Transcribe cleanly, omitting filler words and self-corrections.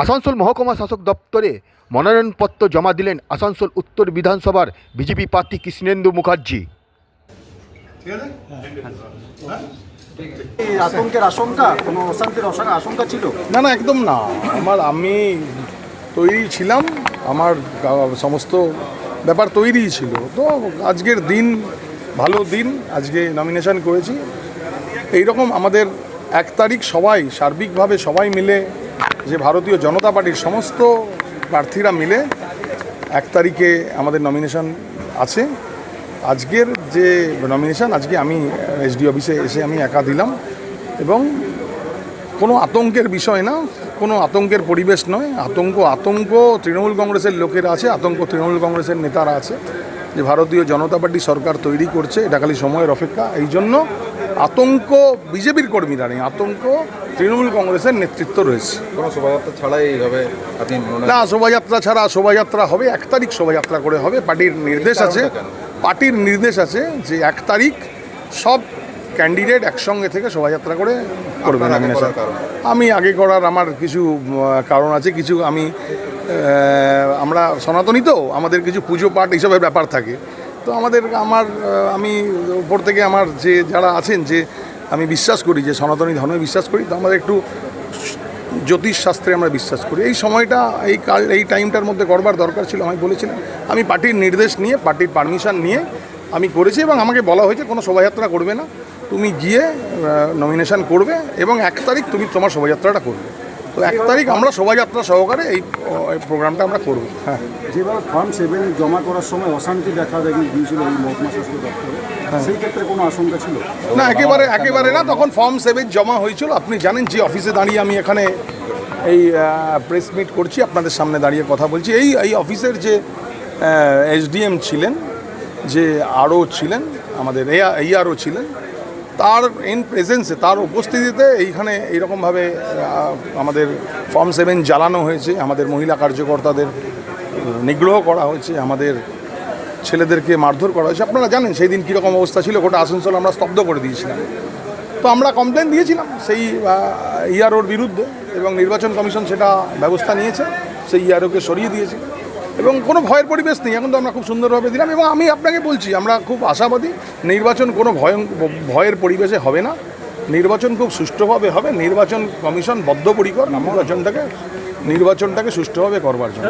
আসানসোল মহকুমা শাসক দপ্তরে মনোনয়নপত্র জমা দিলেন আসানসোল উত্তর বিধানসভার বিজেপি প্রার্থী কৃষ্ণেন্দু মুখার্জি। আতঙ্কের আশঙ্কা, কোনো অশান্তির আশঙ্কা ছিল? না না, একদম না। আমি তৈরি ছিলাম, আমার সমস্ত ব্যাপার তৈরি ছিল। তো আজকের দিন ভালো দিন, আজকে নমিনেশন করেছি। এইরকম আমাদের 1 তারিখ সবাই সার্বিকভাবে সবাই মিলে, যে ভারতীয় জনতা পার্টির সমস্ত প্রার্থীরা মিলে 1 তারিখে আমাদের নমিনেশন আছে। আজকের যে নমিনেশন, আজকে আমি এসডি অফিসে এসে আমি একা দিলাম, এবং কোনো আতঙ্কের বিষয় না, কোনো আতঙ্কের পরিবেশ নয়। আতঙ্ক তৃণমূল কংগ্রেসের লোকেরা আছে, আতঙ্ক তৃণমূল কংগ্রেসের নেতারা আছে, যে ভারতীয় জনতা পার্টি সরকার তৈরি করছে, এটা খালি সময়ের অপেক্ষা। এই জন্য আতঙ্ক বিজেপির কর্মীরা নেই, আতঙ্ক তৃণমূল কংগ্রেসের নেতৃত্ব রয়েছে। কোনো শোভাযাত্রা ছাড়াই এইভাবে আপনি? না, শোভাযাত্রা ছাড়া, শোভাযাত্রা হবে 1 তারিখ, শোভাযাত্রা করে হবে। পার্টির নির্দেশ আছে যে 1 তারিখ সব ক্যান্ডিডেট একসঙ্গে থেকে শোভাযাত্রা করে করবে নমিনেশন। আমি আগে করার আমার কিছু কারণ আছে, কিছু আমরা সনাতনী, তো আমাদের কিছু পুজো পাঠ এইসবের ব্যাপার থাকে। তো আমি উপর থেকে আমার যে যারা আছেন, যে আমি বিশ্বাস করি, যে সনাতনী ধর্মে বিশ্বাস করি, তো আমাদের একটু জ্যোতিষ শাস্ত্রে আমরা বিশ্বাস করি। এই সময়টা, এই টাইমটার মধ্যে করবার দরকার ছিল। আমি বলেছিলাম, আমি পার্টির নির্দেশ নিয়ে, পার্টির পারমিশন নিয়ে আমি করেছি, এবং আমাকে বলা হয়েছে কোনো শোভাযাত্রা করবে না, তুমি গিয়ে নমিনেশন করবে, এবং 1 তারিখ তুমি তোমার শোভাযাত্রাটা করবে। তো 1 তারিখ আমরা শোভাযাত্রা সহকারে এই প্রোগ্রামটা আমরা করব। হ্যাঁ, যেভাবে ফর্ম 7 জমা করার সময় অশান্তি দেখা গিয়েছিল এই মহকুমা শাসক দপ্তরে, সেই ক্ষেত্রে কোনো আশঙ্কা ছিল? না, একেবারে না। তখন ফর্ম 7 জমা হয়েছিল, আপনি জানেন, যে অফিসে দাঁড়িয়ে আমি এখানে এই প্রেস মিট করছি, আপনাদের সামনে দাঁড়িয়ে কথা বলছি। এই অফিসের যে এসডিএম ছিলেন, যে আরও ছিলেন, আমাদের ARO ছিলেন, তার ইন প্রেজেন্সে, তার উপস্থিতিতে এইখানে এইরকমভাবে আমাদের ফর্ম 7 জ্বালানো হয়েছে, আমাদের মহিলা কার্যকর্তাদের নিগ্রহ করা হয়েছে, আমাদের ছেলেদেরকে মারধর করা হয়েছে। আপনারা জানেন সেই দিন কীরকম অবস্থা ছিল, গোটা আসানসোল আমরা স্তব্ধ করে দিয়েছিলাম। তো আমরা কমপ্লেন দিয়েছিলাম সেই AROর বিরুদ্ধে, এবং নির্বাচন কমিশন সেটা ব্যবস্থা নিয়েছে, সেই AROকে সরিয়ে দিয়েছে, এবং কোনো ভয়ের পরিবেশ নেই। এখন তো আমরা খুব সুন্দরভাবে দিলাম, এবং আমি আপনাকে বলছি, আমরা খুব আশাবাদী নির্বাচন কোনো ভয়ের পরিবেশে হবে না। নির্বাচন খুব সুষ্ঠুভাবে হবে। নির্বাচন কমিশন বদ্ধপরিকর নির্বাচনটাকে সুষ্ঠুভাবে করবার জন্য।